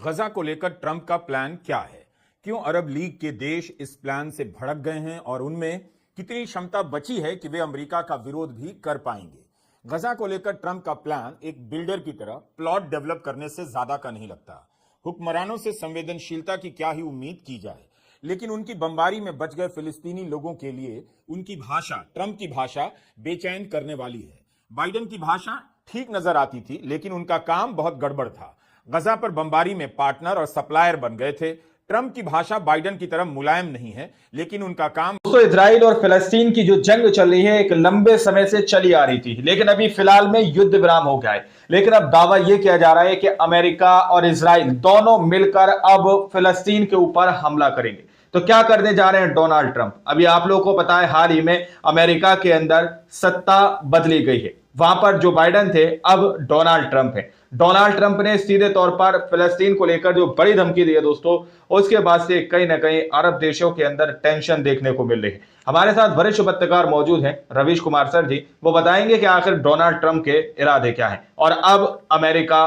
गजा को लेकर ट्रंप का प्लान क्या है? क्यों अरब लीग के देश इस प्लान से भड़क गए हैं और उनमें कितनी क्षमता बची है कि वे अमेरिका का विरोध भी कर पाएंगे? गजा को लेकर ट्रंप का प्लान एक बिल्डर की तरह प्लॉट डेवलप करने से ज्यादा का नहीं लगता। हुक्मरानों से संवेदनशीलता की क्या ही उम्मीद की जाए, लेकिन उनकी बमबारी में बच गए फिलिस्तीनी लोगों के लिए उनकी भाषा, ट्रंप की भाषा, बेचैन करने वाली है। बाइडेन की भाषा ठीक नजर आती थी, लेकिन उनका काम बहुत गड़बड़ था। गजा पर बमबारी में पार्टनर और सप्लायर बन गए थे। ट्रंप की भाषा बाइडेन की तरह मुलायम नहीं है, लेकिन उनका काम। दोस्तों, इजराइल और फिलिस्तीन की जो जंग चल रही है एक लंबे समय से चली आ रही थी, लेकिन अभी फिलहाल में युद्ध विराम हो गया है। लेकिन अब दावा यह किया जा रहा है कि अमेरिका और इजराइल दोनों मिलकर अब फिलिस्तीन के ऊपर हमला करेंगे। तो क्या करने जा रहे हैं डोनाल्ड ट्रंप? अभी आप लोगों को पता है, हाल ही में अमेरिका के अंदर सत्ता बदली गई है। वहां पर जो बाइडेन थे, अब डोनाल्ड ट्रंप है। डोनाल्ड ट्रंप ने सीधे तौर पर फिलिस्तीन को लेकर जो बड़ी धमकी दी है दोस्तों, उसके बाद से कहीं ना कहीं अरब देशों के अंदर टेंशन देखने को मिल रही है। हमारे साथ वरिष्ठ पत्रकार मौजूद हैं, रवीश कुमार सर जी। वो बताएंगे कि आखिर डोनाल्ड ट्रंप के इरादे क्या हैं और अब अमेरिका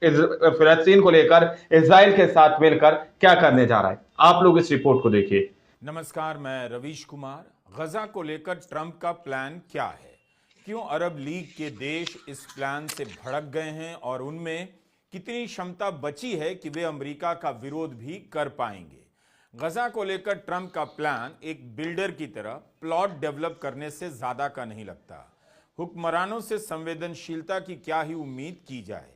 फिलिस्तीन को लेकर इजराइल के साथ मिलकर क्या करने जा रहा है। आप लोग इस रिपोर्ट को देखिए। नमस्कार, मैं रवीश कुमार। गजा को लेकर ट्रंप का प्लान क्या है? क्यों अरब लीग के देश इस प्लान से भड़क गए हैं और उनमें कितनी क्षमता बची है कि वे अमेरिका का विरोध भी कर पाएंगे? गजा को लेकर ट्रंप का प्लान एक बिल्डर की तरह प्लॉट डेवलप करने से ज्यादा का नहीं लगता। हुक्मरानों से संवेदनशीलता की क्या ही उम्मीद की जाए,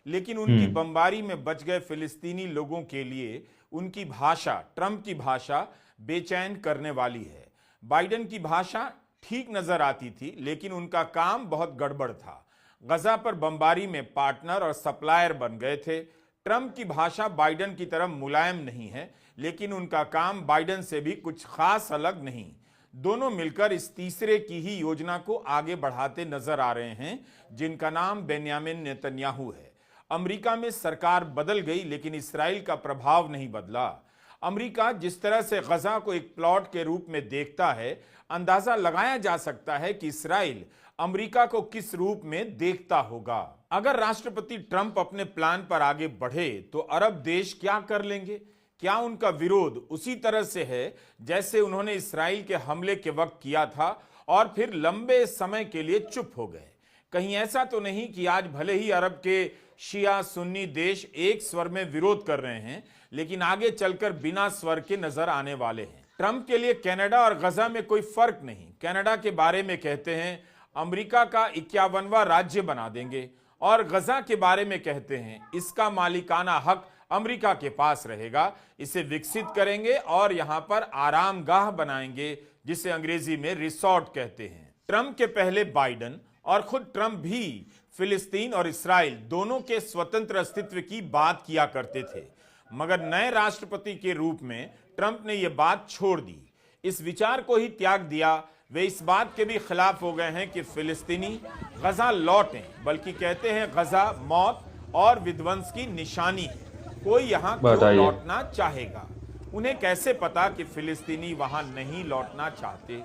लेकिन उनकी बमबारी में बच गए फिलिस्तीनी लोगों के लिए उनकी भाषा, ट्रंप की भाषा, बेचैन करने वाली है। बाइडेन की भाषा ठीक नजर आती थी, लेकिन उनका काम बहुत गड़बड़ था। गजा पर बमबारी में पार्टनर और सप्लायर बन गए थे। ट्रंप की भाषा बाइडेन की तरह मुलायम नहीं है, लेकिन उनका काम बाइडेन से भी कुछ खास अलग नहीं। दोनों मिलकर इस तीसरे की ही योजना को आगे बढ़ाते नजर आ रहे हैं, जिनका नाम बेन्यामिन नेतन्याहू है। अमेरिका में सरकार बदल गई, लेकिन इस्राइल का प्रभाव नहीं बदला। अमेरिका जिस तरह से गजा को एक प्लॉट के रूप में देखता है, अंदाजा लगाया जा सकता है कि इस्राइल अमेरिका को किस रूप में देखता होगा। अगर राष्ट्रपति ट्रंप अपने प्लान पर आगे बढ़े तो अरब देश क्या कर लेंगे? क्या उनका विरोध उसी तरह से है जैसे उन्होंने इस्राइल के हमले के वक्त किया था और फिर लंबे समय के लिए चुप हो गए? कहीं ऐसा तो नहीं कि आज भले ही अरब के शिया सुन्नी देश एक स्वर में विरोध कर रहे हैं, लेकिन आगे चलकर बिना स्वर के नजर आने वाले हैं। ट्रंप के लिए कनाडा और गजा में कोई फर्क नहीं। कनाडा के बारे में कहते हैं अमेरिका का 51वां राज्य बना देंगे, और गजा के बारे में कहते हैं इसका मालिकाना हक अमेरिका के पास रहेगा, इसे विकसित करेंगे और यहां पर आरामगाह बनाएंगे, जिसे अंग्रेजी में रिसोर्ट कहते हैं। ट्रंप के पहले बाइडेन और खुद ट्रंप भी फिलिस्तीन और इस्राइल दोनों के स्वतंत्र अस्तित्व की बात किया करते थे, मगर नए राष्ट्रपति के रूप में ट्रंप ने यह बात छोड़ दी, इस विचार को ही त्याग दिया। वे इस बात के भी खिलाफ हो गए हैं कि फिलिस्तीनी गजा लौटें, बल्कि कहते हैं गजा मौत और विध्वंस की निशानी है। कोई यहां क्यों लौटना चाहेगा? उन्हें कैसे पता कि फिलिस्तीनी वहां नहीं लौटना चाहते?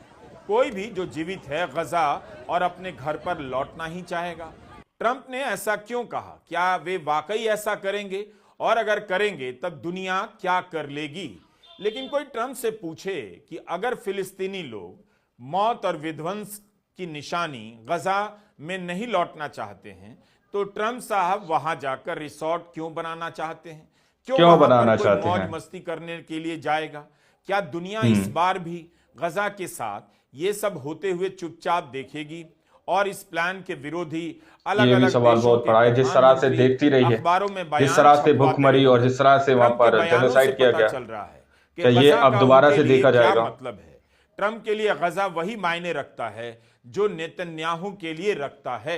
कोई भी जो जीवित है गजा और अपने घर पर लौटना ही चाहेगा। ट्रंप ने ऐसा क्यों कहा? क्या वे वाकई ऐसा करेंगे? और अगर करेंगे तब दुनिया क्या कर लेगी? लेकिन कोई ट्रंप से पूछे कि अगर फिलिस्तीनी लोग मौत और विध्वंस की निशानी गजा में नहीं लौटना चाहते हैं, तो ट्रंप साहब वहां जाकर रिसोर्ट क्यों बनाना चाहते हैं? क्यों बनाना चाहते हैं? मौज मस्ती करने के लिए जाएगा? क्या दुनिया इस बार भी गजा के साथ ये सब होते हुए चुपचाप देखेगी? और इस प्लान के विरोधी अलग अलग सवाल बहुत बड़ा है, जिस तरह से देखती रही है, जिस तरह से भुखमरी और जिस तरह से वहां पर जेनोसाइड किया गया, चल रहा है क्या ये अब दोबारा से देखा जाएगा? मतलब है ट्रंप के लिए गजा वही मायने रखता है जो नेतन्याहू के लिए रखता है।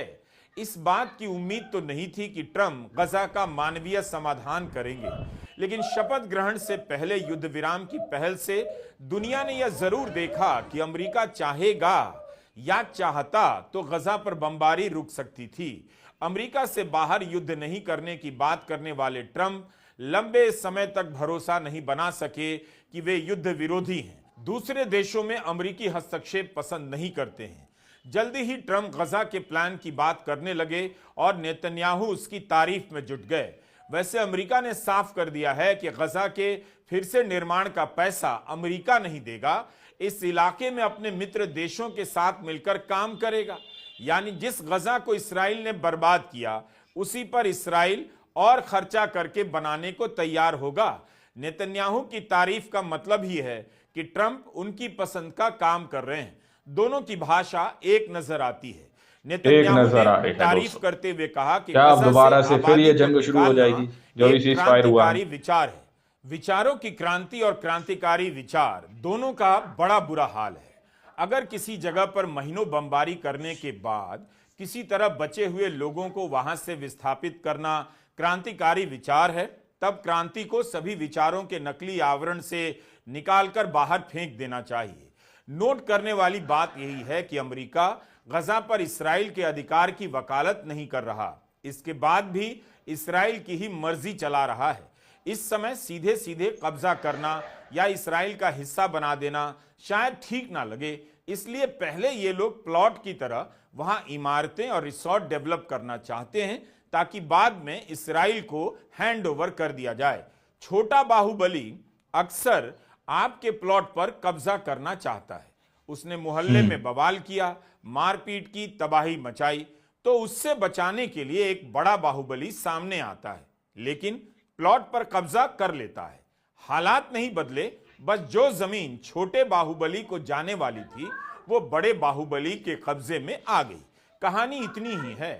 इस बात की उम्मीद तो नहीं थी कि ट्रंप गजा का मानवीय समाधान करेंगे, लेकिन शपथ ग्रहण से पहले युद्ध विराम की पहल से दुनिया ने यह जरूर देखा कि अमेरिका चाहेगा या चाहता तो गजा पर बमबारी रुक सकती थी। अमेरिका से बाहर युद्ध नहीं करने की बात करने वाले ट्रंप लंबे समय तक भरोसा नहीं बना सके कि वे युद्ध विरोधी हैं, दूसरे देशों में अमेरिकी हस्तक्षेप पसंद नहीं करते हैं। जल्दी ही ट्रंप गजा के प्लान की बात करने लगे और नेतन्याहू उसकी तारीफ में जुट गए। वैसे अमेरिका ने साफ कर दिया है कि गजा के फिर से निर्माण का पैसा अमेरिका नहीं देगा, इस इलाके में अपने मित्र देशों के साथ मिलकर काम करेगा। यानी जिस गजा को इसराइल ने बर्बाद किया उसी पर इसराइल और खर्चा करके बनाने को तैयार होगा। नेतन्याहू की तारीफ का मतलब ही है कि ट्रंप उनकी पसंद का काम कर रहे हैं। दोनों की भाषा एक नजर आती है। नेतन्याहू ने तारीफ करते हुए कहा कि क्या अब दोबारा से फिर ये जंग शुरू हो जाएगी जो भी सीज फायर हुआ है? विचार है, विचारों की क्रांति और क्रांतिकारी विचार दोनों का बड़ा बुरा हाल है। अगर किसी जगह पर महीनों बमबारी करने के बाद किसी तरह बचे हुए लोगों को वहां से विस्थापित करना क्रांतिकारी विचार है, तब क्रांति को सभी विचारों के नकली आवरण से निकालकर बाहर फेंक देना चाहिए। नोट करने वाली बात यही है कि अमेरिका गजा पर इसराइल के अधिकार की वकालत नहीं कर रहा, इसके बाद भी इसराइल की ही मर्जी चला रहा है। इस समय सीधे सीधे कब्जा करना या इसराइल का हिस्सा बना देना शायद ठीक ना लगे, इसलिए पहले ये लोग प्लॉट की तरह वहां इमारतें और रिसोर्ट डेवलप करना चाहते हैं ताकि बाद में इसराइल को हैंड ओवर कर दिया जाए। छोटा बाहुबली अक्सर आपके प्लॉट पर कब्जा करना चाहता है। उसने मोहल्ले में बवाल किया, मारपीट की, तबाही मचाई, तो उससे बचाने के लिए एक बड़ा बाहुबली सामने आता है, लेकिन प्लॉट पर कब्जा कर लेता है। हालात नहीं बदले, बस जो जमीन छोटे बाहुबली को जाने वाली थी वो बड़े बाहुबली के कब्जे में आ गई। कहानी इतनी ही है।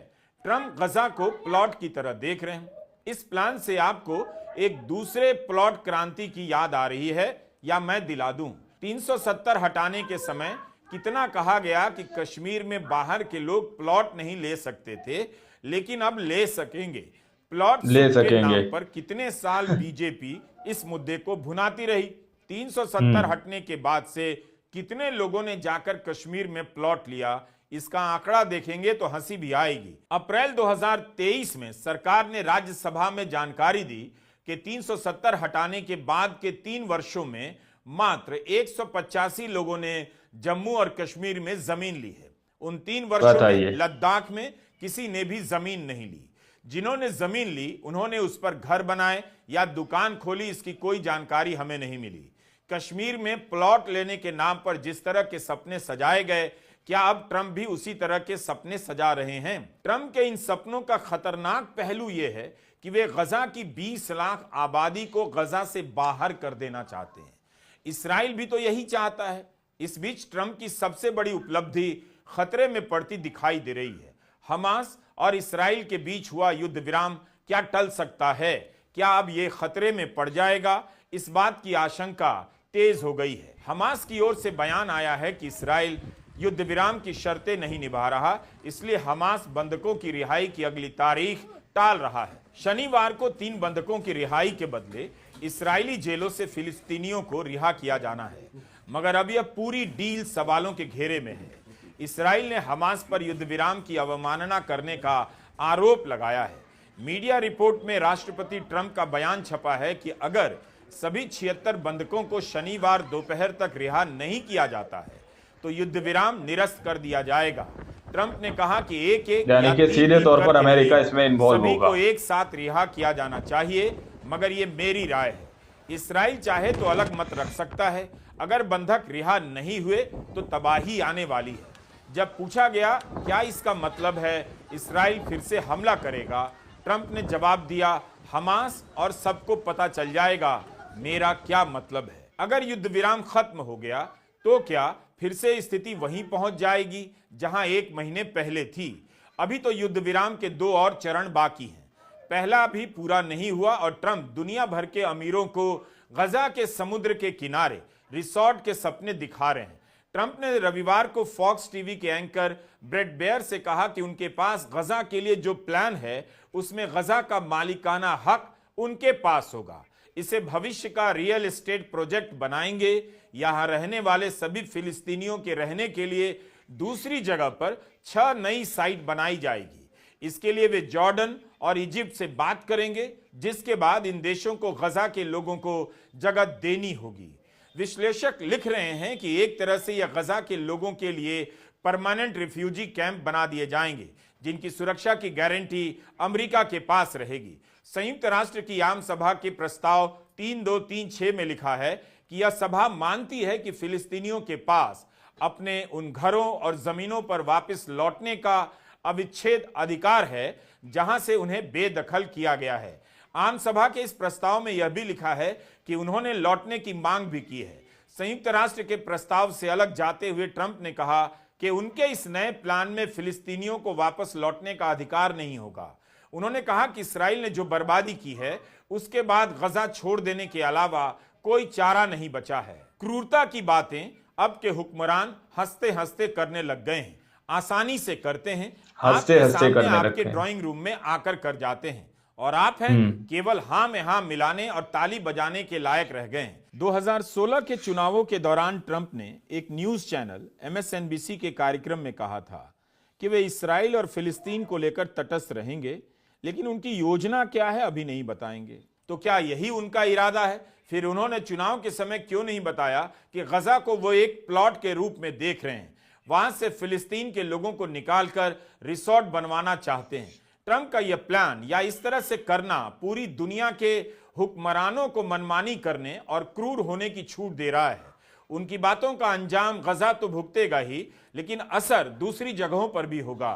ट्रंप गजा को प्लॉट की तरह देख रहे हैं। इस प्लान से आपको एक दूसरे प्लॉट क्रांति की याद आ रही है, या मैं दिला दूं, 370 हटाने के समय कितना कहा गया कि कश्मीर में बाहर के लोग प्लॉट नहीं ले सकते थे, लेकिन अब ले सकेंगे। प्लॉट के नाम पर कितने साल बीजेपी इस मुद्दे को भुनाती रही। 370 हटने के बाद से कितने लोगों ने जाकर कश्मीर में प्लॉट लिया, इसका आंकड़ा देखेंगे तो हंसी भी आएगी। अप्रैल 2023 में सरकार ने राज्यसभा में जानकारी दी कि 370 हटाने के बाद के 3 वर्षों में मात्र 185 लोगों ने जम्मू और कश्मीर में जमीन ली है। उन 3 वर्षों में लद्दाख में किसी ने भी जमीन नहीं ली। जिन्होंने जमीन ली उन्होंने उस पर घर बनाए या दुकान खोली, इसकी कोई जानकारी हमें नहीं मिली। कश्मीर में प्लॉट लेने के नाम पर जिस तरह के सपने सजाए गए, क्या अब ट्रंप भी उसी तरह के सपने सजा रहे हैं? ट्रंप के इन सपनों का खतरनाक पहलू यह है कि वे गजा की 20 लाख आबादी को गजा से बाहर कर देना चाहते हैं। इसराइल भी तो यही चाहता है। इस बीच ट्रंप की सबसे बड़ी उपलब्धि खतरे में पड़ती दिखाई दे रही है। हमास और इसराइल के बीच हुआ युद्ध विराम क्या टल सकता है? क्या अब यह खतरे में पड़ जाएगा? इस बात की आशंका तेज हो गई है। हमास की ओर से बयान आया है कि इसराइल युद्ध विराम की शर्तें नहीं निभा रहा, इसलिए हमास बंधकों की रिहाई की अगली तारीख टाल रहा है। शनिवार को 3 बंधकों की रिहाई के बदले इस्राएली जेलों से फिलिस्तीनियों को रिहा किया जाना है, मगर अब यह पूरी डील सवालों के घेरे में है। इसराइल ने हमास पर युद्ध विराम की अवमानना करने का आरोप लगाया है। मीडिया रिपोर्ट में राष्ट्रपति ट्रंप का बयान छपा है कि अगर सभी 76 बंधकों को शनिवार दोपहर तक रिहा नहीं किया जाता है तो युद्ध विराम निरस्त कर दिया जाएगा। ट्रंप ने कहा कि एक यानी कि सीधे तौर पर अमेरिका इसमें इन्वॉल्व होगा। सभी को एक साथ रिहा किया जाना चाहिए, मगर ये मेरी राय है। इसराइल चाहे तो अलग मत रख सकता है। अगर बंधक रिहा नहीं हुए तो तबाही आने वाली है। जब पूछा गया क्या इसका मतलब है इसराइल फिर से हमला करेगा, ट्रंप ने जवाब दिया, हमास और सबको पता चल जाएगा मेरा क्या मतलब है। अगर युद्ध विराम खत्म हो गया तो क्या फिर से स्थिति वहीं पहुंच जाएगी जहां 1 महीने पहले थी? अभी तो युद्ध विराम के 2 और चरण बाकी हैं। पहला भी पूरा नहीं हुआ और ट्रंप दुनिया भर के अमीरों को गजा के समुद्र के किनारे रिसोर्ट के सपने दिखा रहे हैं। ट्रंप ने रविवार को फॉक्स टीवी के एंकर ब्रेट बेयर से कहा कि उनके पास गजा के लिए जो प्लान है उसमें गजा का मालिकाना हक उनके पास होगा। इसे भविष्य का रियल एस्टेट प्रोजेक्ट बनाएंगे। यहां रहने वाले सभी फिलिस्तीनियों के रहने के लिए दूसरी जगह पर 6 नई साइट बनाई जाएगी। इसके लिए वे जॉर्डन और इजिप्ट से बात करेंगे, जिसके बाद इन देशों को गजा के लोगों को जगह देनी होगी। विश्लेषक लिख रहे हैं कि एक तरह से यह गजा के लोगों के लिए परमानेंट रिफ्यूजी कैंप बना दिए जाएंगे, जिनकी सुरक्षा की गारंटी अमेरिका के पास रहेगी। संयुक्त राष्ट्र की आम सभा के प्रस्ताव 3236 में लिखा है कि यह सभा मानती है कि फिलिस्तीनियों के पास अपने उन घरों और जमीनों पर वापस लौटने का अविच्छेद अधिकार है जहां से उन्हें बेदखल किया गया है। आम सभा के इस प्रस्ताव में यह भी लिखा है कि उन्होंने लौटने की मांग भी की है। संयुक्त राष्ट्र के प्रस्ताव से अलग जाते हुए ट्रंप ने कहा कि उनके इस नए प्लान में फिलिस्तीनियों को वापस लौटने का अधिकार नहीं होगा। उन्होंने कहा कि इस्राएल ने जो बर्बादी की है उसके बाद गजा छोड़ देने के अलावा कोई चारा नहीं बचा है। क्रूरता की बातें अब के हुक्मरान हंसते हंसते करने लग गए हैं, आसानी से करते हैं, हंसते हंसते करने लगते आपके हैं। ड्राइंग रूम में आकर कर जाते हैं और आप हैं केवल हां में हां मिलाने और ताली बजाने के लायक रह गए हैं। 2016 के चुनावों के दौरान ट्रंप ने एक न्यूज चैनल MSNBC के कार्यक्रम में कहा था कि वे इस्राएल और फिलिस्तीन को लेकर तटस्थ रहेंगे, लेकिन उनकी योजना क्या है अभी नहीं बताएंगे। तो क्या यही उनका इरादा है? फिर उन्होंने चुनाव के समय क्यों नहीं बताया कि गजा को वो एक प्लॉट के रूप में देख रहे हैं, वहां से फिलिस्तीन के लोगों को निकालकर रिसोर्ट बनवाना चाहते हैं। ट्रंप का यह प्लान या इस तरह से करना पूरी दुनिया के हुक्मरानों को मनमानी करने और क्रूर होने की छूट दे रहा है। उनकी बातों का अंजाम गजा तो भुगतेगा ही, लेकिन असर दूसरी जगहों पर भी होगा।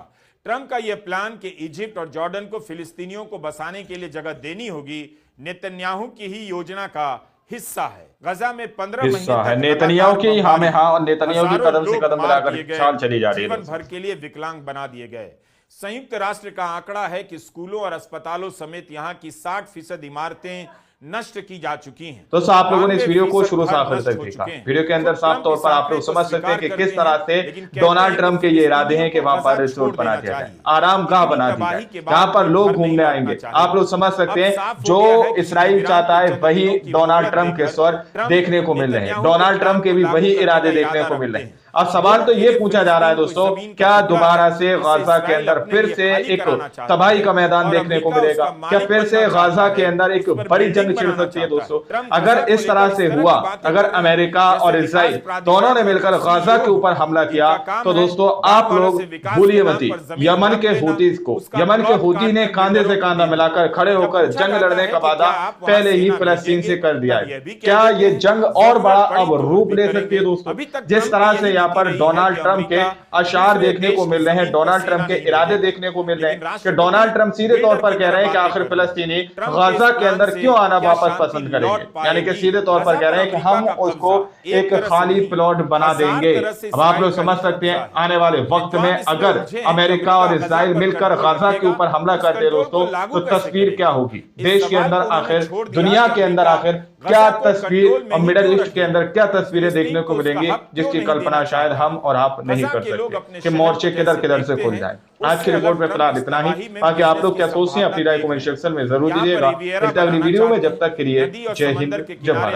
ट्रंप का यह प्लान कि इजिप्ट और जॉर्डन को फिलिस्तीनियों को बसाने के लिए जगह देनी होगी नेतन्याहू की ही योजना का हिस्सा है। गजा में 15 महीने है नेतन्याहू की हाँ में हाँ और नेतन्याहू की कदम से कदम मिलाकर चाल चली जा रही है। जीवन भर के लिए विकलांग बना दिए गए। संयुक्त राष्ट्र का आंकड़ा है कि स्कूलों और अस्पतालों समेत यहाँ की 60% इमारतें नष्ट की जा चुकी हैं। तो आप लोगों ने इस वीडियो को शुरू से आखिर तक देखा। वीडियो के अंदर साफ तौर पर आप लोग समझ सकते हैं कि किस तरह से डोनाल्ड ट्रंप के ये इरादे हैं कि वहां पर रिसोर्ट बना दिया जाए, आरामगाह बना दी जाए, जहां पर लोग घूमने आएंगे। आप लोग समझ सकते हैं जो इस्राइल चाहता है वही डोनाल्ड ट्रंप के स्वर देखने को मिल रहे हैं। डोनाल्ड ट्रंप के भी वही इरादे देखने को मिल रहे हैं। अब सवाल तो ये पूछा जा रहा है दोस्तों, क्या दोबारा से गाजा के अंदर फिर से एक तबाही का मैदान देखने को मिलेगा? क्या फिर से गाजा के अंदर एक बड़ी जंग छिड़ सकती है दोस्तों? अगर इस तरह से हुआ, अगर अमेरिका और इजराइल दोनों ने मिलकर गाजा के ऊपर हमला किया तो दोस्तों आप लोग भूलिए मत, यमन के हूतीज को, यमन के हूती ने कांधे से कांधा मिलाकर खड़े होकर जंग लड़ने का वादा पहले ही फिलिस्तीन से कर दिया है। क्या ये जंग और बड़ा अब रूप ले सकती है दोस्तों? जिस तरह से यहाँ पर डोनाल्ड ट्रंप के अशार देखने को मिल रहे हैं, डोनाल्ड ट्रंप के इरादे देखने को मिल रहे हैं कि डोनाल्ड ट्रंप सीधे तौर पर कह रहे हैं कि आखिर फिलिस्तीनी गाजा के अंदर क्यों आना वापस पसंद करेंगे। यानी कि सीधे तौर पर कह रहे हैं कि हम उसको एक खाली प्लॉट बना देंगे। अब आप लोग समझ सकते हैं आने वाले वक्त में अगर अमेरिका और इजराइल मिलकर गाजा के ऊपर हमला करते दोस्तों तो तस्वीर क्या होगी देश के अंदर, आखिर दुनिया के अंदर आखिर क्या तस्वीर और मिडिल ईस्ट के अंदर क्या तस्वीरें देखने को मिलेंगी जिसकी कल्पना शायद हम और आप नहीं कर सकते कि मोर्चे किधर किधर से खुल जाए। आज की रिपोर्ट में फिलहाल इतना ही। बाकी आप लोग क्या सोचते हैं अपनी राय कमेंट सेक्शन में जरूर दीजिएगा। अगली वीडियो में जब तक के लिए जय हिंद जय भारत।